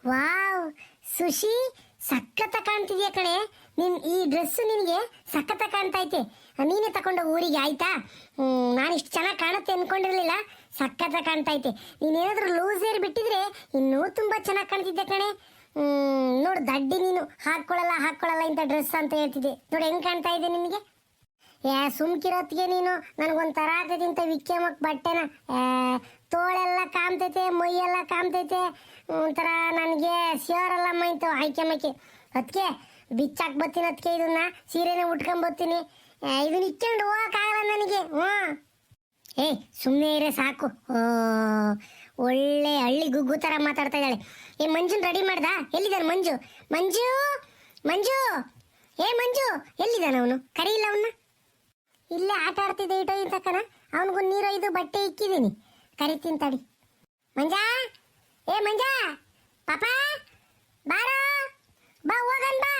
Wow ಸುಶಿ, ಸಖತ್ತ ಕಾಣ್ತಿದ್ಯಾ ಕಣೆ. ಈ dress ನಿನಗೆ ಸಖತ್ತ ಕಾಣ್ತೈತೆ. ನೀನೇ ತಗೊಂಡು ಊರಿಗೆ ಆಯ್ತಾ? ನಾನು ಇಷ್ಟು ಚೆನ್ನಾಗಿ ಕಾಣುತ್ತೆ ಅನ್ಕೊಂಡಿರ್ಲಿಲ್ಲ. ಸಖತ್ತ ಕಾಣ್ತೈತೆ. ನೀನೇನಾದ್ರೂ ಲೂಸ್ ಏರ್ ಬಿಟ್ಟಿದ್ರೆ ಇನ್ನೂ ತುಂಬಾ ಚೆನ್ನಾಗಿ ಕಾಣ್ತಿದ್ದೆ ಕಣೆ. ನೋಡು ದಡ್ಡಿ, ನೀನು ಹಾಕೊಳ್ಳಲ್ಲ ಇಂಥ ಡ್ರೆಸ್ ಅಂತ ಹೇಳ್ತಿದ್ದೆ. ನೋಡಿ ಹೆಂಗ್ ಕಾಣ್ತಾ ಇದೆ ನಿನಗೆ. ಸುಮ್ಕಿರೋತ್ತಿಗೆ ನೀನು ನನಗೊಂಥರ ಆಗ್ತೈತಿ ಇಂಥ ವಿಕ್ಯಮಕ್ ಬಟ್ಟೆನ. ತೋಳೆಲ್ಲ ಕಾಮ್ತೈತೆ, ಮೈಯೆಲ್ಲ ಕಾಮ್ತೈತೆ, ಒಂಥರ ನನಗೆ ಸೇರಲ್ಲ ಮೈತು ಆಯ್ಕೆ ಅದಕ್ಕೆ ಬಿಚ್ಚಾಕ್ ಬರ್ತೀನಿ. ಅದಕ್ಕೆ ಇದನ್ನ ಸೀರೆನ ಉಟ್ಕೊಂಬರ್ತೀನಿ. ಇದನ್ನ ಇಟ್ಕೊಂಡು ಹೋಗಕ್ಕಾಗಲ್ಲ ನನಗೆ. ಸುಮ್ಮನೆ ಇರೇ ಸಾಕು. ಒಳ್ಳೆ ಹಳ್ಳಿ ಗುಗ್ಗು ಥರ ಮಾತಾಡ್ತಾ ಇದ್ದಾಳೆ. ಮಂಜುನ್ ರೆಡಿ ಮಾಡ್ದ? ಎಲ್ಲಿದ್ದಾನೆ ಮಂಜು? ಮಂಜು ಮಂಜು ಮಂಜು ಎಲ್ಲಿದ್ದಾನೆ ಅವನು? ಕರೀಲ್ಲ ಅವನ್ನ. ಇಲ್ಲೇ ಆಟ ಆಡ್ತಿದ್ದೆ ಇಟೋ ಇಂತಕ್ಕನ. ಅವನಿಗೂ ನೀರೊಯ್ದು ಬಟ್ಟೆ ಇಕ್ಕಿದ್ದೀನಿ, ಕರಿತೀನಿ ತಡಿ. ಮಂಜಾ, ಮಂಜಾ, ಪಾಪ ಬಾರೋ, ಬಾ ಹೋಗನ್ ಬಾ.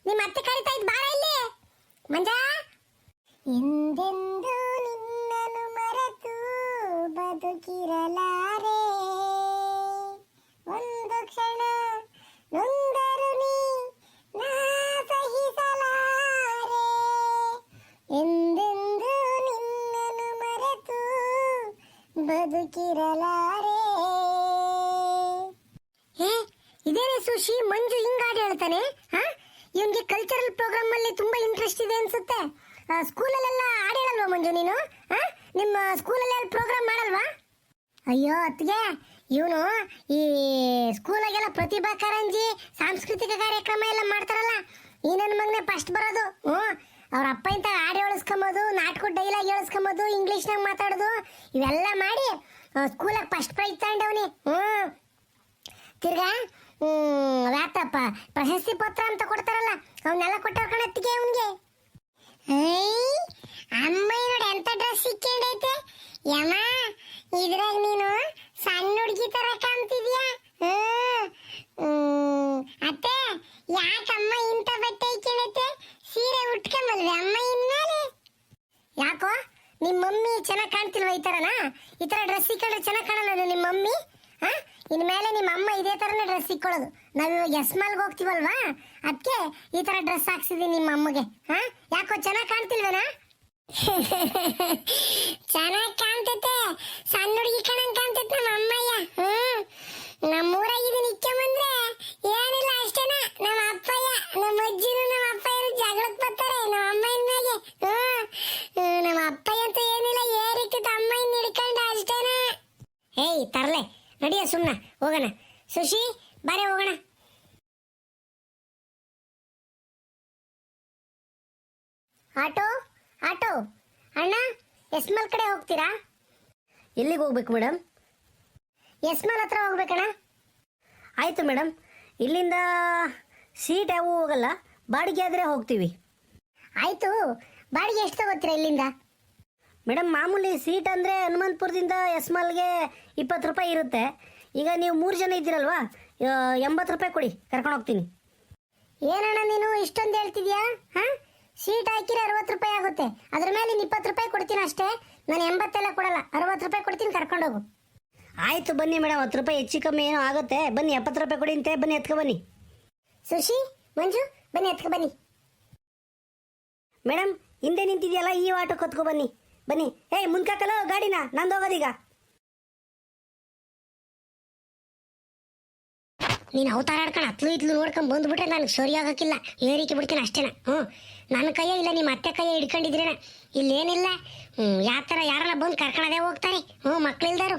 ನಿಮ್ಮ ಅತ್ತೆ ಕರಿತಾ ಇದ್, ಬಾರ ಇಲ್ಲಿ ಮಂಜಾ. ಎಂದೆಂದು ನಿನ್ನನ್ನು ಮರೆತು ಬದುಕಿರಲಾರೆ, ಒಂದು ಕ್ಷಣ ನೊಂದರು ನೀ ನಾ ಸಹಿಸಲಾರೆ. ಎಂದೆಂದು ನಿನ್ನನ್ನು ಮರೆತು ಬದುಕಿರಲಾರೆ. ಇದೇನೇ ಸುಶಿ, ಮಂಜು ಹಿಂಗ್ ಹಾಡು ಹೇಳ್ತಾನೆ? ಇವನ್ಗೆ ಕಲ್ಚರಲ್ ಪ್ರೋಗ್ರಾಮ್ ಅಲ್ಲಿ ತುಂಬಾ ಇಂಟ್ರೆಸ್ಟ್ ಇದೆ ಅನ್ಸುತ್ತೆ. ಸ್ಕೂಲಲ್ಲೆಲ್ಲ ಹಾಡು ಹೇಳಲ್ವಾ ಮಂಜು ನೀನು? ನಿಮ್ಮ ಸ್ಕೂಲಲ್ಲಿ ಪ್ರೋಗ್ರಾಮ್ ಮಾಡಲ್ವಾ? ಅಯ್ಯೋ ಅತ್ತಿಗೆ, ಇವನು ಈ ಸ್ಕೂಲಾಗೆಲ್ಲ ಪ್ರತಿಭಾ ಕಾರಂಜಿ, ಸಾಂಸ್ಕೃತಿಕ ಕಾರ್ಯಕ್ರಮ ಎಲ್ಲ ಮಾಡ್ತಾರಲ್ಲ, ಈ ನನ್ನ ಮಗನೇ ಫಸ್ಟ್ ಬರೋದು. ಅವ್ರ ಅಪ್ಪ ಇಂತ ಹಾಡು ಹೇಳಿಸ್ಕೊಂಬೋದು, ನಾಟಕ ಡೈಲಾಗ್ ಹೇಳಿಸ್ಕೊಂಬೋದು, ಇಂಗ್ಲೀಷ್ನಾಗ ಮಾತಾಡೋದು, ಇವೆಲ್ಲ ಮಾಡಿ ಸ್ಕೂಲಾಗ ಫಸ್ಟ್ ಪ್ರೈಸ್ ತಗೊಂಡವನಿ. ತಿರ್ಗಾ ವ್ಯಾತಪ್ಪ ಪ್ರಶಸ್ತಿ ಪತ್ರ ಅಂತ ಕೊಡ್ತಾರಲ್ಲ, ಅವನ್ನೆಲ್ಲ ಕೊಟ್ಟವ್ರ ಕಣತ್ತಿಗೆ ಅವನ್ಗೆ. ಅಮ್ಮ ನೋಡಿ ಎಂತ ಡ್ರೆಸ್ ಸಿಕ್ಕೈತೆ ಯಮ್ಮ. ಇದ್ರಾಗ ನೀನು ಸಣ್ಣ ಹುಡುಗಿ ತರ ಕಾಣ್ತಿದ್ಯಾ. ಅತ್ತೆ, ಯಾಕಮ್ಮ ಇಂಥ ಬಟ್ಟೆ ಇಕ್ಕೈತೆ? ಸೀರೆ ಉಟ್ಕೊಂಬಲ್ವೆ ಅಮ್ಮ ಇನ್ಮೇಲೆ? ಯಾಕೋ ನಿಮ್ಮ ಮಮ್ಮಿ ಚೆನ್ನಾಗಿ ಕಾಣ್ತಿಲ್ವ ಈ ತರನಾ? ಈ ತರ ಡ್ರೆಸ್ ಇಕ್ಕೊಂಡ್ರೆ ಚೆನ್ನಾಗಿ ಕಾಣಲ್ಲ ನಿಮ್ಮ ಮಮ್ಮಿ? ಇನ್ಮೇಲೆ ನಿಮ್ಮ ಅಮ್ಮ ಇದೇ ತರನೇ ಡ್ರೆಸ್ ಇಕ್ಕೊಳ್ಳೋದು. ನಾವು ಇವಾಗ ಎಸ್ಮಾಲ್ಗೆ ಹೋಗ್ತೀವಲ್ವಾ, ಅದಕ್ಕೆ ಈ ತರ ಡ್ರೆಸ್ ಹಾಕ್ಸಿದೀನಿ ನಿಮ್ಮ ಅಮ್ಮಗೆ. ಯಾಕೋ ಚೆನ್ನಾಗಿ ಕಾಣ್ತಿಲ್ವೇನಾ? ಚೆನ್ನಾಗಿ ಕಾಣ್ತೈತೆ, ಸಣ್ಣ ಹುಡುಗಿ ಕಣಂಗ್ ಕಾಣ್ತೈತೆ ನಮ್ಮ ಅಮ್ಮಯ್ಯ. ನಮ್ಮೂರಾಗ ಇದನ್ನ ಇಕ್ಕೊಂಬಂದ್ರೆ ಏನಿಲ್ಲ ಅಷ್ಟೇನ. ನಮ್ಮ ಅಪ್ಪಯ್ಯ, ನಮ್ಮ ಅಜ್ಜಿನು ನಮ್ಮ ಅಪ್ಪಯ್ಯನು ಜಗಳಕ್ಕೆ ಬರ್ತಾರೆ ನಮ್ಮ ಅಮ್ಮಯ್ಯನ ಮೇಲೆ. ನಮ್ಮ ಅಪ್ಪಯ್ಯ ಅಂತ ಏನಿಲ್ಲ, ಏರಿಕ್ಕೆ ಅಮ್ಮಯ್ಯನ ಹಿಡ್ಕೊಂಡು ಅಷ್ಟೇನ. ತರ್ಲೆ ನಡಿಯ, ಸುಮ್ನ ಹೋಗೋಣ. ಸುಶಿ ಬಾರೆ ಹೋಗೋಣ. ಆಟೋ ಆಟೋ ಅಣ್ಣ, ಎಸ್ಮಾಲ್ ಕಡೆ ಹೋಗ್ತೀರಾ? ಎಲ್ಲಿಗೆ ಹೋಗ್ಬೇಕು ಮೇಡಮ್? ಎಸ್ಮಾಲ್ ಹತ್ರ ಹೋಗ್ಬೇಕಣ್ಣ. ಆಯಿತು ಮೇಡಮ್. ಇಲ್ಲಿಂದ ಸೀಟ್ ಯಾವೂ ಹೋಗಲ್ಲ, ಬಾಡಿಗೆ ಆದರೆ ಹೋಗ್ತೀವಿ. ಆಯಿತು, ಬಾಡಿಗೆ ಎಷ್ಟು ತಗೋತೀರಾ ಇಲ್ಲಿಂದ? ಮೇಡಮ್ ಮಾಮೂಲಿ ಸೀಟ್ ಅಂದರೆ ಹನುಮಂತಪುರದಿಂದ ಎಸ್ಮಾಲ್ಗೆ 20 ರೂಪಾಯಿ ಇರುತ್ತೆ. ಈಗ ನೀವು 3 ಜನ ಇದ್ದೀರಲ್ವಾ, 80 ರೂಪಾಯಿ ಕೊಡಿ, ಕರ್ಕೊಂಡು ಹೋಗ್ತೀನಿ. ಏನಣ್ಣ ನೀನು ಇಷ್ಟೊಂದು ಹೇಳ್ತಿದ್ಯಾ? ಸೀಟ್ ಹಾಕಿದ್ರೆ 60 ರೂಪಾಯಿ ಆಗುತ್ತೆ. ಅದ್ರ ಮೇಲೆ 20 ರೂಪಾಯಿ ಕೊಡ್ತೀನಿ ಅಷ್ಟೇ. ನಾನು 80 ಎಲ್ಲ ಕೊಡಲ್ಲ, 60 ರೂಪಾಯಿ ಕೊಡ್ತೀನಿ, ಕರ್ಕೊಂಡೋಗು. ಆಯಿತು ಬನ್ನಿ ಮೇಡಮ್, 10 ರೂಪಾಯಿ ಹೆಚ್ಚು ಕಮ್ಮಿ ಏನೋ ಆಗುತ್ತೆ. ಬನ್ನಿ, 70 ರೂಪಾಯಿ ಕೊಡಿ ಅಂತೆ. ಬನ್ನಿ, ಎತ್ಕೊ ಬನ್ನಿ. ಸುಶಿ, ಮಂಜು ಬನ್ನಿ, ಎತ್ಕೊ ಬನ್ನಿ. ಮೇಡಮ್ ಹಿಂದೆ ನಿಂತಿದೆಯಲ್ಲ, ಈ ಆಟೋಕ್ಕೆ ಹೊತ್ಕೊ ಬನ್ನಿ. ಬನ್ನಿ. ಮುಂದ್ಕಾಕಲ್ಲ ಗಾಡಿನ, ನಂದು ಹೋಗೋದೀಗ. ನೀನು ಅವತಾರ ಆಡ್ಕೊಂಡು ಹತ್ಲು ಇತ್ಲು ನೋಡ್ಕೊಂಡು ಬಂದ್ಬಿಟ್ರೆ ನನಗೆ ಸರಿ ಆಗೋಕ್ಕಿಲ್ಲ, ಏರಿಕೆ ಬಿಡ್ತೀನಿ ಅಷ್ಟೇನ. ನನ್ನ ಕೈಯ ಇಲ್ಲ, ನಿಮ್ಮ ಅತ್ತೆ ಕೈಯ ಹಿಡ್ಕೊಂಡಿದ್ರೇನ. ಇಲ್ಲೇನಿಲ್ಲ, ಯಾವ ಥರ ಯಾರೆಲ್ಲ ಬಂದು ಕರ್ಕೊಳ್ಳೋದೇ ಹೋಗ್ತಾರೆ. ಮಕ್ಳಿಲ್ದಾರು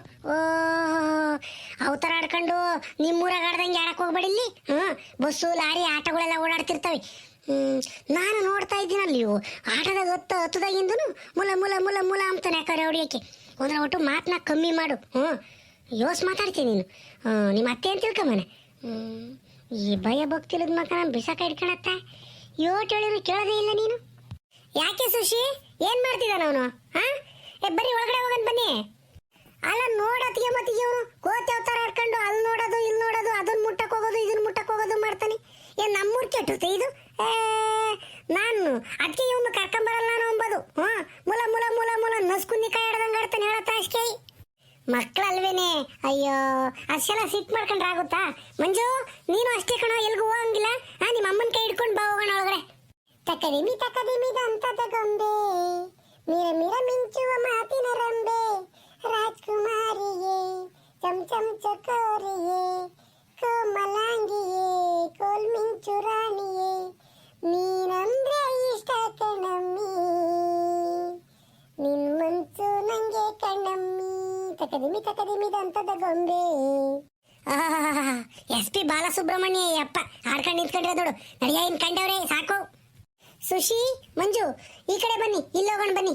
ಅವತಾರ ಆಡ್ಕೊಂಡು ನಿಮ್ಮೂರಾಗ ಆಡ್ದಂಗೆ ಆಡಕ್ಕೆ ಹೋಗ್ಬೇಡಿ ಇಲ್ಲಿ. ಬಸ್ಸು ಲಾರಿ ಆಟೋಗಳೆಲ್ಲ ಓಡಾಡ್ತಿರ್ತವೆ. ನಾನು ನೋಡ್ತಾ ಇದ್ದೀನಲ್ಲಿ, ಇವು ಆಟದಾಗ ಹತ್ತದಾಗಿಂದನು ಮುಲ ಮುಲ ಮುಲ ಮುಲ ಅಂತಾನೆ ಯಾಕಂದ್ರೆ ಹೊಡಿಯೋಕ್ಕೆ. ಒಂದ್ರ ಒಟ್ಟು ಮಾತನ್ನ ಕಮ್ಮಿ ಮಾಡು. ಯೋಸ್ ಮಾತಾಡ್ತೀನಿ ನೀನು. ನಿಮ್ಮ ಅತ್ತೆ ಅಂತ ತಿಳ್ಕೊಂಬನೆ. ಈ ಭಯ ಭಕ್ತಿಲದ ಮಕ್ಕ ನಾನು ಬಿಸಾಕ ಹಿಡ್ಕೊಳತ್ತ. ಯೋಟ್ ಹೇಳಿದ್ರು ಕೇಳೋದೇ ಇಲ್ಲ ನೀನು. ಯಾಕೆ ಸುಶಿ, ಏನ್ ಮಾಡ್ತಿದ್ದಾನ ಅವನು? ಬರೀ ಒಳಗಡೆ ಹೋಗನ್ ಬನ್ನಿ. ಅಲ್ಲ ನೋಡತ್ತಿಗೆ ಮತ್ತಿಗೆ ಅವನು ಕೋತಿ ಅವತಾರ ಆಡ್ಕೊಂಡು ಅಲ್ಲಿ ನೋಡೋದು ಇಲ್ಲಿ ನೋಡೋದು, ಅದನ್ನ ಮುಟ್ಟಕ್ಕೆ ಹೋಗೋದು ಇದನ್ನ ಮುಟ್ಟಕ್ಕೆ ಹೋಗೋದು ಮಾಡ್ತಾನೆ. ಏನ್ ನಮ್ಮೂರ್ ಕೆಟ್ಟುತ್ತೆ ಇದು? ನಾನು ಅದಕ್ಕೆ ಇವನು ಕರ್ಕೊಂಬರಲ್ಲ ನಾನು ಅಂಬೋದು. ಮುಲ ಮುಲ ಮುಲ ಮುಲ ನಸ್ಕುಂದಿ ಕೈ ಹಿಡ್ದಂಗೆ ಆಡ್ತಾನೆ ಹೇಳತ್ತ ಅಷ್ಟೇ. ಮಕ್ಕಳಲ್ವೇನೆ, ಅಯ್ಯೋ ಅಯ್ಯೋ ಅಷ್ಟೆಲ್ಲ ಸಿಟ್ ಮಾಡ್ಕೊಂಡ್ರೆ ಆಗುತ್ತಾ? ಮಂಜು ನೀನು ಅಷ್ಟೇ ಕಣೋ, ಎಲ್ಗೂ ಹೋಗಂಗಿಲ್ಲ. ನಿಮ್ಮ ಅಮ್ಮನ ಕೈ ಹಿಡ್ಕೊಂಡು ಬಾ, ಹೋಗೋಣ ಒಳಗಡೆ. ತಕದಿಮಿ ದಂತದ ಗೊಂಬೆ, ಮೀರ ಮೀರ ಮಿಂಚುವ ಮಾತಿನ ರಂಬೆ, ರಾಜ್ಕುಮಾರಿಯೇ ಚಮ್ ಚಮ್ ಚಕೋರಿಯೇ, ಕೋಮಲಾಂಗಿಯೇ ಕೋಲ್ ಮಿಂಚು ರಾಣಿಯೇ, ನೀನಂದ್ರೆ ಇಷ್ಟ ಕಣಮ್ಮಿ, ನಿನ್ ಮುಂಚು ನಂಗೆ ಕಣ್ಣಮ್ಮಿ, ತಕದಿಮಿ ದಂತದ ಗೊಂಬೆ. SP ಬಾಲಸುಬ್ರಹ್ಮಣ್ಯ ಅಪ್ಪ ಹಾಡ್ಕೊಂಡು ನಿಂತ್ಕೊಂಡ್ರೆ ನೋಡು. ನಡಿಯ ಇನ್ ಕಂಡವ್ರೆ ಸಾಕು. ಸುಶಿ, ಮಂಜು ಈ ಕಡೆ ಬನ್ನಿ, ಇಲ್ಲಿ ಹೋಗೋಣ ಬನ್ನಿ.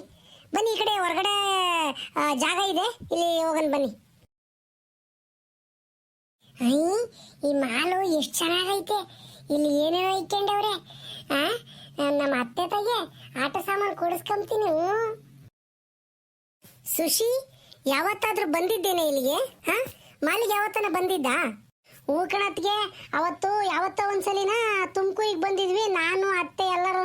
ಬನ್ನಿ ಈ ಕಡೆ ಹೊರಗಡೆ ಜಾಗ ಇದೆ, ಇಲ್ಲಿ ಹೋಗೋಣ ಬನ್ನಿ. ಈ ಮಾಲು ಎಷ್ಟು ಚೆನ್ನಾಗೈತೆ. ಇಲ್ಲಿ ಏನೇನೋ ಇಟ್ಕೊಂಡವ್ರೆ. ನಮ್ಮ ಅತ್ತೆ ತಾಯಿಗೆ ಆಟ ಸಾಮಾನು ಕೊಡಿಸ್ಕೊಂತೀನಿ. ಸುಶಿ, ಯಾವತ್ತಾದ್ರೂ ಬಂದಿದ್ದೇನೆ ಇಲ್ಲಿಗೆ? ಮಾಲಿಗೆ ಯಾವತ್ತನ ಬಂದಿದ್ದ? ಹೂ ಕಣತ್ಗೆ, ಯಾವತ್ತೋ ಒಂದ್ಸಲಿನ ತುಮಕೂರಿಗೆ ಬಂದಿದ್ವಿ ನಾನು ಅತ್ತೆ ಎಲ್ಲರೂ.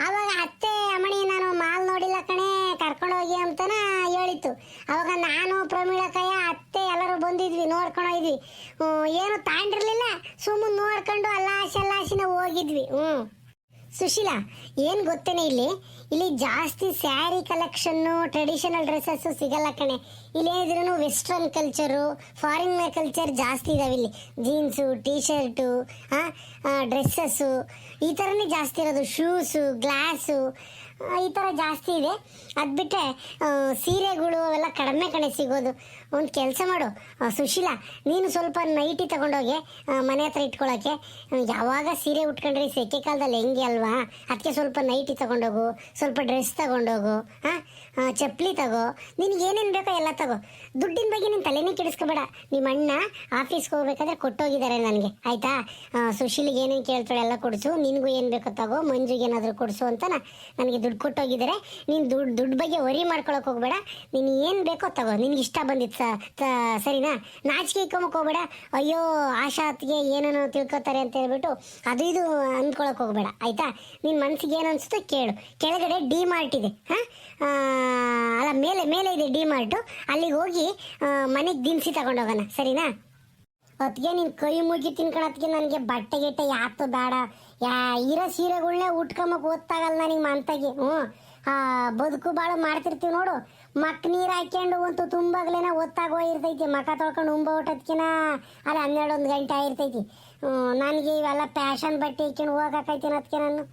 ಆವಾಗ ಅತ್ತೆ ಅಮ್ಮಣಿ ನಾನು ಮಾಲ್ ನೋಡಿಲ್ಲ ಕಣೆ, ಕರ್ಕೊಂಡು ಹೋಗಿ ಅಂತನ ಹೇಳಿತ್ತು. ಅವಾಗ ನಾನು ಪ್ರಮೀಳಕಾಯ ಅತ್ತೆ ಎಲ್ಲರೂ ಬಂದಿದ್ವಿ, ನೋಡ್ಕೊಂಡು ಹೋಗಿದ್ವಿ. ಏನು ತಾಂಡಿರ್ಲಿಲ್ಲ, ಸುಮ್ಮನೆ ನೋಡ್ಕೊಂಡು ಅಲ್ಲಾಶಿನ ಹೋಗಿದ್ವಿ. ಸುಶೀಲಾ, ಏನು ಗೊತ್ತೇನೆ, ಇಲ್ಲಿ ಜಾಸ್ತಿ ಸ್ಯಾರಿ ಕಲೆಕ್ಷನ್ನು, ಟ್ರೆಡಿಷನಲ್ ಡ್ರೆಸ್ಸಸ್ಸು ಸಿಗಲ್ಲ ಕಣೆ. ಇಲ್ಲೇನಿದ್ರು ವೆಸ್ಟರ್ನ್ ಕಲ್ಚರು, ಫಾರಿನ್ ಕಲ್ಚರ್ ಜಾಸ್ತಿ ಇದಾವೆ ಇಲ್ಲಿ. ಜೀನ್ಸು, ಟೀ ಶರ್ಟು, ಡ್ರೆಸ್ಸಸ್ಸು ಈ ಥರನೇ ಜಾಸ್ತಿ ಇರೋದು. ಶೂಸು, ಗ್ಲಾಸು ಈ ಥರ ಜಾಸ್ತಿ ಇದೆ. ಅದು ಬಿಟ್ಟರೆ ಸೀರೆಗಳು ಅವೆಲ್ಲ ಕಡಿಮೆ ಕಣೆ ಸಿಗೋದು. ಒಂದು ಕೆಲಸ ಮಾಡು ಸುಶೀಲಾ, ನೀನು ಸ್ವಲ್ಪ ನೈಟಿ ತಗೊಂಡೋಗಿ ಮನೆ ಹತ್ರ ಇಟ್ಕೊಳ್ಳೋಕ್ಕೆ. ಯಾವಾಗ ಸೀರೆ ಉಟ್ಕೊಂಡ್ರೆ ಸೆಕೆ ಕಾಲದಲ್ಲಿ ಹೆಂಗೆ ಅಲ್ವಾ, ಅದಕ್ಕೆ ಸ್ವಲ್ಪ ನೈಟಿ ತಗೊಂಡೋಗು, ಸ್ವಲ್ಪ ಡ್ರೆಸ್ ತಗೊಂಡೋಗು, ಚಪ್ಪಲಿ ತಗೋ, ನಿನಗೆ ಏನೇನು ಬೇಕೋ ಎಲ್ಲ ತಗೋ. ದುಡ್ಡಿನ ಬಗ್ಗೆ ನೀನು ತಲೆನೇ ಕೆಡಿಸ್ಕೋಬೇಡ. ನಿಮ್ಮ ಅಣ್ಣ ಆಫೀಸ್ಗೆ ಹೋಗ್ಬೇಕಾದ್ರೆ ಕೊಟ್ಟೋಗಿದ್ದಾರೆ ನನಗೆ, ಆಯಿತಾ? ಸುಶೀಲಿಗೆ ಏನೇನು ಕೇಳ್ತಾಳೆ ಎಲ್ಲ ಕೊಡಿಸು, ನಿನಗೂ ಏನು ಬೇಕೋ ತಗೋ, ಮಂಜುಗೆ ಏನಾದರೂ ಕೊಡಿಸು ಅಂತ ನನಗೆ ದುಡ್ಡು ಕೊಟ್ಟೋಗಿದ್ದಾರೆ. ನೀನು ದುಡ್ಡು ಬಗ್ಗೆ ವರಿ ಮಾಡ್ಕೊಳಕ್ಕೆ ಹೋಗ್ಬೇಡ. ನೀನು ಏನು ಬೇಕೋ ತಗೋ, ನಿನ್ಗೆ ಇಷ್ಟ ಬಂದಿತ್ತು ಸರಿನಾ? ನಾಚಿಕೆ ಇಕ್ಕೊಂಬಕ್ಕೆ ಹೋಗ್ಬೇಡ. ಅಯ್ಯೋ ಆಶಾ ಅತ್ತಿಗೆ ಏನೇನೋ ತಿಳ್ಕೊತಾರೆ ಅಂತ ಹೇಳ್ಬಿಟ್ಟು ಅದು ಇದು ಅಂದ್ಕೊಳಕ್ಕೆ ಹೋಗ್ಬೇಡ, ಆಯಿತಾ? ನಿನ್ನ ಮನಸ್ಸಿಗೆ ಏನು ಅನಿಸುತ್ತೋ ಕೇಳು. ಕೆಳಗಡೆ ಡಿ ಮಾರ್ಟ್ ಇದೆ, ಅಲ್ಲ ಮೇಲೆ ಇದೆ ಡಿ ಮಾರ್ಟು. ಅಲ್ಲಿಗೆ ಹೋಗಿ ಮನೆಗೆ ದಿನಸಿ ತಗೊಂಡೋಗೋಣ, ಸರಿನಾ? ಅದಕ್ಕೆ ನೀನು ಕೈ ಮುಗಿ ತಿನ್ಕೊಳತ್ಗೆ ನನಗೆ ಬಟ್ಟೆ ಗಿಟ್ಟೆ ಯಾತು ಬೇಡ. ಇರೋ ಸೀರೆಗಳನ್ನೇ ಉಟ್ಕೊಂಬಕ್ಕೆ ಓದ್ತಾಗಲ್ಲ ನನಗೆ ಮಂತಾಗಿ. ಬದುಕು ಭಾಳ ಮಾಡ್ತಿರ್ತೀವಿ ನೋಡು. ಮಕ್ ನೀರು ಹಾಕ್ಕೊಂಡು ಒಂದು ತುಂಬಾಗ್ಲೇನ ಒತ್ತಾಗೋ ಇರ್ತೈತಿ. ಮಕ ತೊಳ್ಕೊಂಡು ಹೊಟ್ಟದ್ಕಿನ ಅಲ್ಲಿ 12 ಗಂಟೆ ಆಗಿರ್ತೈತಿ. ನನಗೆ ಇವೆಲ್ಲ ಪ್ಯಾಷನ್ ಬಟ್ಟೆ ಇಕ್ಕೊಂಡು ಹೋಗಕೈತೀನಿ ಅದಕ್ಕೆ ನಾನು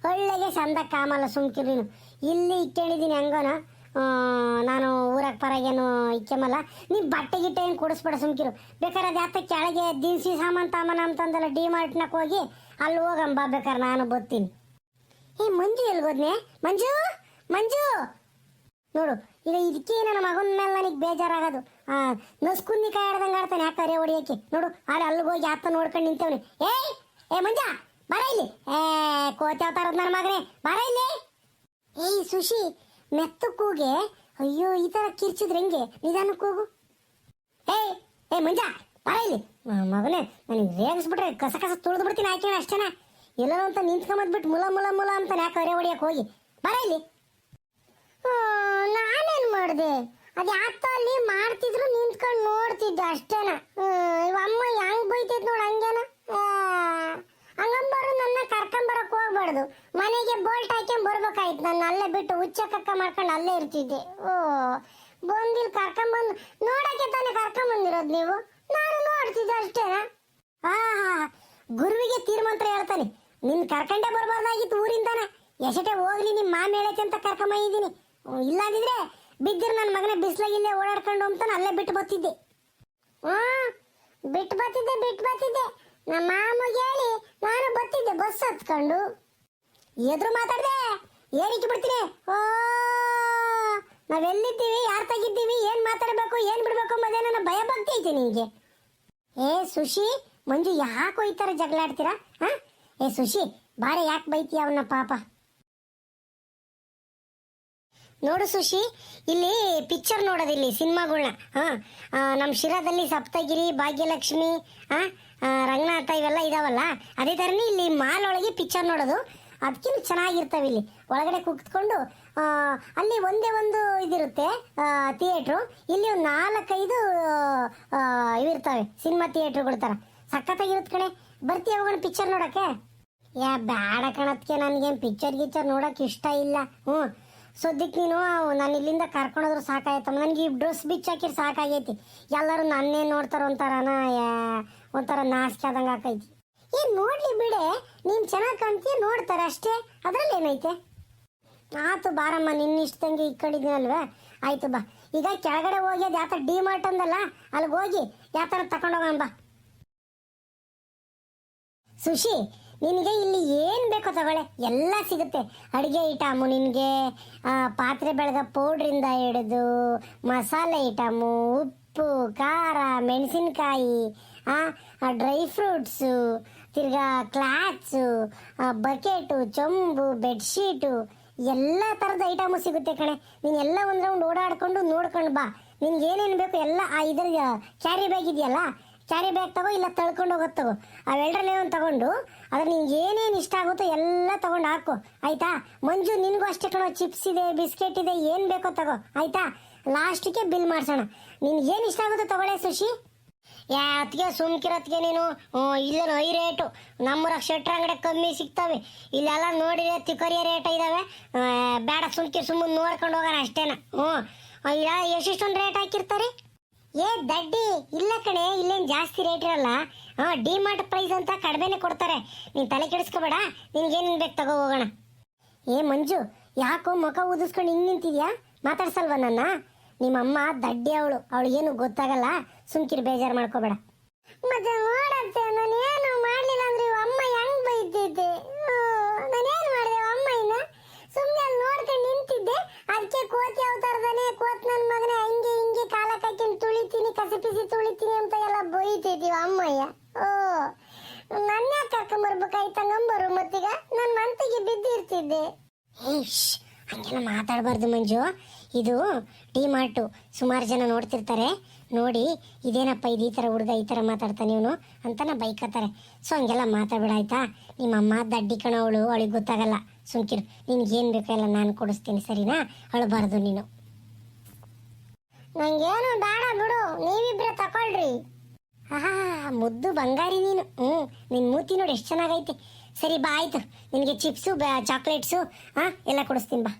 ಒಳ್ಳೆಗೆ ಚಂದ ಕಾಮಲ್ಲ. ಸುಮ್ಕಿರೀನು ಇಲ್ಲಿ ಇಕ್ಕೊಂಡಿದ್ದೀನಿ ಹೆಂಗೋನ. ನಾನು ಊರಾಗ ಪರಾಗೇನು ಇಕ್ಕೆಮಲ್ಲ. ನೀನು ಬಟ್ಟೆ ಗಿಟ್ಟೆ ಏನು ಕೊಡಿಸ್ಬೇಡ, ಸುಮ್ಕಿರು. ಬೇಕಾದ್ರೆ ಅದು ಯಾತ ಕೆಳಗೆ ದಿನಸಿ ಸಾಮಾನು ತಾಮನ ಅಂತಂದಲ್ಲ ಡಿ ಮಾರ್ಟ್ನಾಗ ಹೋಗಿ ಅಲ್ಲಿ ಹೋಗಂಬ. ಬೇಕಾದ್ರೆ ನಾನು ಬರ್ತೀನಿ. ಮಂಜು ಎಲ್ಗೋದ್ನೆ? ಮಂಜು ನೋಡು, ಈಗ ಇದಕ್ಕೆ ನನ್ನ ಮಗನ ಮೇಲೆ ನನಗೆ ಬೇಜಾರಾಗೋದು. ನಸ್ಕುಂದಿ ಕಾಯಿ ಆಡ್ದಂಗೆ ಆಡ್ತಾನೆ, ಯಾಕೆ ಹೊಡಿಯೋಕೆ ನೋಡು. ಅಲ್ಲಿಗೆ ಹೋಗಿ ಆತ ನೋಡ್ಕೊಂಡು ನಿಂತವನಿ. ಏ ಮಂಜ ಬರ ಇಲ್ಲಿ. ಕೋತಿ ಅವತಾರದ ನನ್ನ ಮಗನೇ, ಬರ ಇಲ್ಲಿ. ಸುಶಿ, ಮೆತ್ತಕ್ಕೂಗೆ ಅಯ್ಯೋ ಈ ಥರ ಕಿರ್ಚಿದ್ರೆ ಹೆಂಗೆ? ನಿಧಾನಕ್ಕೆ ಹೋಗು. ಏ ಮಂಜ ಬರ ಇಲ್ಲಿ. ಮಗನೇ, ನನಗೆ ರೇಗಿಸ್ಬಿಟ್ರೆ ಕಸ ತುಳಿದು ಬಿಡ್ತೀನಿ ಆಯ್ಕೆ ಅಷ್ಟೇನಾ? ಎಲ್ಲರೂ ಅಂತ ನಿಂತ್ಕೊಂಬದ್ಬಿಟ್ಟು ಮುಲ ಅಂತ ಯಾಕೆ ಹೊಡಿಯಕ್ಕೆ ಹೋಗಿ ಬರ ಇಲ್ಲಿ. ನಾನೇನು ಮಾಡಿದೆ? ಅದು ಯಾಕೋ ಅಲ್ಲಿ ಮಾಡ್ತಿದ್ರು ನಿಂತ್ಕೊಂಡು ನೋಡ್ತಿದ್ದೆ ಅಷ್ಟೇನ. ಅಮ್ಮ ಹೆಂಗ್ ಬೈತೈತೆ ನೋಡು, ಹಂಗೇನ. ಹಂಗಂಬರು ನನ್ನ ಕರ್ಕೊಂಬರಕ್ಕೆ ಹೋಗ್ಬಾರ್ದು. ಮನೆಗೆ ಬೋಲ್ಟ್ ಹಾಕ್ಕೊಂಡ್ ಬರ್ಬೇಕಾಯ್ತು. ನಾನು ಅಲ್ಲೇ ಬಿಟ್ಟು ಹುಚ್ಚಕ್ಕ ಮಾಡ್ಕೊಂಡು ಅಲ್ಲೇ ಇರ್ತಿದ್ದೆ. ಬಂದಿಲ್ ಕರ್ಕೊಂಬಂದು ನೋಡಕ್ಕೆ ತಾನೇ ಕರ್ಕೊಂಬಂದಿರೋದು ನೀವು. ನಾನು ನೋಡ್ತಿದ್ದೆ ಅಷ್ಟೇನಾ? ಗುರುವಿಗೆ ತೀರ್ಮಂತ್ರ ಹೇಳ್ತಾನೆ, ನಿನ್ ಕರ್ಕೊಂಡೇ ಬರ್ಬಾರ್ದಾಗಿತ್ತು ಊರಿಂದಾನ. ಎಷ್ಟೇ ಹೋಗ್ಲಿ ನಿಮ್ಮ ಮಾಮ ಹೇಳಕ್ಕೆ ಅಂತ ಕರ್ಕೊಂಬಂದಿದ್ದೀನಿ. ಇಲ್ಲಾದಿದ್ರೆ ಬಿದ್ದಿರು ನನ್ನ ಮಗನ ಬಿಸ್ಲಾಗಿಲ್ಲೇ ಓಡಾಡ್ಕೊಂಡು ಅಂತಾನೆ ಅಲ್ಲೇ ಬಿಟ್ಟು ಬರ್ತಿದ್ದೆ. ಬಿಟ್ಟು ಬರ್ತಿದ್ದೆ. ನಮ್ಮ ಮಾಮಗೆ ಹೇಳಿ ನಾನು ಬರ್ತಿದ್ದೆ ಬಸ್ ಹತ್ಕೊಂಡು. ಎದುರು ಮಾತಾಡ್ದೆ ಏನಿಕ್ಕೆ ಬಿಡ್ತೀನಿ. ನಾವೆಲ್ಲಿದ್ದೀವಿ, ಯಾರು ತೆಗಿದ್ದೀವಿ, ಏನು ಮಾತಾಡಬೇಕು, ಏನು ಬಿಡಬೇಕು ಅನ್ನೋದೇ ನನ್ನ ಭಯ ಭಕ್ತಿ ಐತೆ ನಿನಗೆ. ಸುಶಿ, ಮಂಜು ಯಾಕೋ ಈ ಥರ ಜಗಳಾಡ್ತೀರಾ? ಸುಶಿ ಬಾರೆ, ಯಾಕೆ ಬೈತೀಯ ಅವನ ಪಾಪ? ನೋಡು ಸುಶಿ, ಇಲ್ಲಿ ಪಿಕ್ಚರ್ ನೋಡೋದಿಲ್ಲಿ ಸಿನಿಮಾಗಳನ್ನ. ನಮ್ಮ ಶಿರಾದಲ್ಲಿ ಸಪ್ತಗಿರಿ, ಭಾಗ್ಯಲಕ್ಷ್ಮಿ, ರಂಗನಾಥ ಇವೆಲ್ಲ ಇದಾವಲ್ಲ, ಅದೇ ಥರನೇ ಇಲ್ಲಿ ಮಾಲ್ ಒಳಗೆ ಪಿಕ್ಚರ್ ನೋಡೋದು. ಅದಕ್ಕಿಂತ ಚೆನ್ನಾಗಿರ್ತವೆ ಇಲ್ಲಿ ಒಳಗಡೆ ಕೂತ್ಕೊಂಡು ಅಲ್ಲಿ ಒಂದೇ ಒಂದು ಇದಿರುತ್ತೆ ಥಿಯೇಟ್ರು. ಇಲ್ಲಿ ಒಂದು 4-5 ಇವಿರ್ತವೆ ಸಿನಿಮಾ ಥಿಯೇಟ್ರುಗಳ ಥರ. ಸಖತ್ತಾಗಿರುತ್ತೆ ಕಣೆ. ಬರ್ತೀಯ ಹೋಗೋಣ ಪಿಕ್ಚರ್ ನೋಡೋಕ್ಕೆ? ಬೇಡ ಕಣತ್ಗೆ, ನನಗೇನು ಪಿಕ್ಚರ್ ನೋಡೋಕೆ ಇಷ್ಟ ಇಲ್ಲ. ಸದ್ಯಕ್ಕೆ ನೀನು ನಾನು ಇಲ್ಲಿಂದ ಕರ್ಕೊಂಡೋದ್ರು ಸಾಕಾಯ್ತಮ್ಮ. ನನಗೆ ಈ ಡ್ರೆಸ್ ಬಿಚ್ಚಾಕಿರ್ ಸಾಕಾಗೈತಿ. ಎಲ್ಲರೂ ನನ್ನೇ ನೋಡ್ತಾರೋ ಒಂಥರ ನಾಚಿಕೆ ಆದಂಗೆ ಆಕೈತಿ. ನೋಡ್ಲಿ ಬಿಡೆ, ನೀನು ಚೆನ್ನಾಗಿ ಕಾಣ್ತೀಯ, ನೋಡ್ತಾರೆ ಅಷ್ಟೇ, ಅದ್ರಲ್ಲಿ ಏನೈತೆ? ಆಯ್ತು ಬಾರಮ್ಮ, ನಿನ್ನ ಇಷ್ಟದಂಗೆ ಇಕ್ಕೊಂಡಿದ್ದೀನಲ್ವೇ, ಆಯ್ತು ಬಾ. ಈಗ ಕೆಳಗಡೆ ಹೋಗಿ ಅದು ಯಾವ ಥರ ಡಿ-ಮಾರ್ಟ್ ಅಂದಲ್ಲ, ಅಲ್ಲಿಗೆ ಹೋಗಿ ಯಾವ ಥರ ತಗೊಂಡೋಗೋಣ ಬಾ. ಸುಶಿ, ನಿನಗೆ ಇಲ್ಲಿ ಏನು ಬೇಕೋ ತಗೊಳ್ಳೆ, ಎಲ್ಲ ಸಿಗುತ್ತೆ. ಅಡುಗೆ ಐಟಮು ನಿನಗೆ, ಪಾತ್ರೆ ಬೆಳಗ ಪೌಡ್ರಿಂದ ಹಿಡಿದು ಮಸಾಲೆ ಐಟಮು, ಉಪ್ಪು, ಖಾರ, ಮೆಣಸಿನ್ಕಾಯಿ, ಡ್ರೈ ಫ್ರೂಟ್ಸು, ತಿರ್ಗಾ ಕ್ಲಾತ್ಸು, ಬಕೆಟು, ಚೊಂಬು, ಬೆಡ್ಶೀಟು, ಎಲ್ಲ ಥರದ ಐಟಮು ಸಿಗುತ್ತೆ ಕಣೆ. ನೀನು ಎಲ್ಲ ಒಂದು ರೌಂಡ್ ಓಡಾಡ್ಕೊಂಡು ನೋಡ್ಕೊಂಡು ಬಾ. ನಿನ್ಗೆ ಏನೇನು ಬೇಕು ಎಲ್ಲ ಇದರ ಕ್ಯಾರಿ ಬ್ಯಾಗ್ ಇದೆಯಲ್ಲ, ಕ್ಯಾರಿ ಬ್ಯಾಗ್ ತಗೋ, ಇಲ್ಲ ತಳ್ಕೊಂಡು ಹೋಗೋದು ತಗೋ. ಅವೆರಡರಲ್ಲೇ ಒಂದು ತಗೊಂಡು ಅದ್ರ ನಿನ್ಗೆ ಏನೇನು ಇಷ್ಟ ಆಗುತ್ತೋ ಎಲ್ಲ ತಗೊಂಡು ಹಾಕು, ಆಯ್ತಾ? ಮಂಜು, ನಿನಗೂ ಅಷ್ಟೇ ಕಣೋ, ಚಿಪ್ಸ್ ಇದೆ, ಬಿಸ್ಕೆಟ್ ಇದೆ, ಏನು ಬೇಕೋ ತಗೋ, ಆಯ್ತಾ? ಲಾಸ್ಟಿಗೆ ಬಿಲ್ ಮಾಡಿಸೋಣ. ನಿನ್ಗೆ ಏನು ಇಷ್ಟ ಆಗುತ್ತೋ ತಗೊಳ್ಳೆ ಸುಶಿ. ಅದಕ್ಕೆ ಸುಮ್ಕಿರತ್ಗೆ ನೀನು. ಇಲ್ಲೇನು ಹೈ ರೇಟು, ನಮ್ಮೂರಾಗ ಶೆಟ್ರ ಅಂಗಡಿ ಕಮ್ಮಿ ಸಿಗ್ತವೆ, ಇಲ್ಲೆಲ್ಲ ನೋಡಿದ್ರೆ ತಿಕರಿಯ ರೇಟ್ ಇದ್ದಾವೆ. ಬೇಡ, ಸುಮ್ಮನೆ ನೋಡ್ಕೊಂಡು ಹೋಗೋಣ ಅಷ್ಟೇನ. ಇಲ್ಲ ಎಷ್ಟೊಂದು ರೇಟ್ ಹಾಕಿರ್ತಾರೆ. ದಡ್ಡಿ, ಇಲ್ಲ ಕಣೆ, ಇಲ್ಲೇನು ಜಾಸ್ತಿ ರೇಟ್ ಇರಲ್ಲ. ಡಿ-ಮಾರ್ಟ್ ಪ್ರೈಸ್ ಅಂತ ಕಡಿಮೆನೆ ಕೊಡ್ತಾರೆ. ನೀನು ತಲೆ ಕೆಡಿಸ್ಕೋಬೇಡ, ನಿನ್ಗೇನು ಬೇಕು ತಗೋ ಹೋಗೋಣ. ಮಂಜು, ಯಾಕೋ ಮುಖ ಊದಿಸ್ಕೊಂಡು ಹಿಂಗೆ ನಿಂತಿದ್ಯಾ? ಮಾತಾಡ್ಸಲ್ವ ನನ್ನ? ನಿಮ್ಮಮ್ಮ ದಡ್ಡಿ, ಅವಳಿಗೇನು ಗೊತ್ತಾಗಲ್ಲ, ಸುಮ್ಕಿರು, ಬೇಜಾರು ಮಾಡ್ಕೋಬೇಡ. ಮತ್ತೆ ನೋಡತ್ತೆ, ನಾನೇನು ಮಾಡಲಿಲ್ಲ ಅಂದ್ರೆ ಅಮ್ಮ ಹೆಂಗ್ ಬೈತಿದ್ದೆ? ನಾನೇನು ಮಾಡಿದೆ ಅಮ್ಮಯ್ಯನ? ಸುಮ್ಮನೆ ಅಲ್ಲಿ ನೋಡ್ಕೊಂಡು ನಿಂತಿದ್ದೆ. ಅದಕ್ಕೆ ಕೋತಿ ಅವತಾರದಾನೆ, ಕೋತ್ ನನ್ನ ಮಗನೇ, ಹಿಂಗೆ ಕಾಲ ಕಾಯ್ಕೊಂಡು ತುಳಿತೀನಿ, ಕಸಿಪಿಸಿ ತುಳಿತೀನಿ ಅಂತ ಎಲ್ಲ ಬೈತಿದ್ದೀವ ಅಮ್ಮಯ್ಯ. ನನ್ನ ಯಾಕೆ ಕರ್ಕೊಂಬರ್ಬೇಕಾಯ್ತಂಗಂಬರು, ಮತ್ತೀಗ ನನ್ನ ಮಂತಿಗೆ ಬಿದ್ದಿರ್ತಿದ್ದೆ. ಹಂಗೆಲ್ಲ ಮಾತಾಡಬಾರ್ದು ಮಂಜು. ಇದು ಡಿ-ಮಾರ್ಟು, ಸುಮಾರು ಜನ ನೋಡ್ತಿರ್ತಾರೆ. ನೋಡಿ, ಇದೇನಪ್ಪ ಇದು, ಈ ಥರ ಹುಡುಗ ಈ ಥರ ಮಾತಾಡ್ತಾನೆ ಇವನು ಅಂತನ ಬೈಕತ್ತಾರೆ. ಸೊ ಹಂಗೆಲ್ಲ ಮಾತಾಡಬೇಡ, ಆಯ್ತಾ? ನಿಮ್ಮಮ್ಮ ದಡ್ಡಿ ಕಣವಳು, ಅವಳಿಗೆ ಗೊತ್ತಾಗಲ್ಲ. ಸುಮ್ಕಿರು, ನಿನ್ಗೇನು ಬೇಕೋ ಎಲ್ಲ ನಾನು ಕೊಡಿಸ್ತೀನಿ, ಸರಿನಾ? ಅಳಬಾರ್ದು ನೀನು. ನಂಗೇನು ಬೇಡ ಬಿಡು, ನೀವಿಬ್ರೆ ತಗೊಳ್ರಿ. ಮುದ್ದು ಬಂಗಾರಿ ನೀನು. ನಿನ್ನ ಮೂತಿ ನೋಡಿ ಎಷ್ಟು ಚೆನ್ನಾಗೈತೆ. ಸರಿ ಬಾ, ಆಯ್ತು, ನಿನಗೆ ಚಿಪ್ಸು, ಚಾಕ್ಲೇಟ್ಸು ಎಲ್ಲ ಕೊಡಿಸ್ತೀನಿ ಬಾ.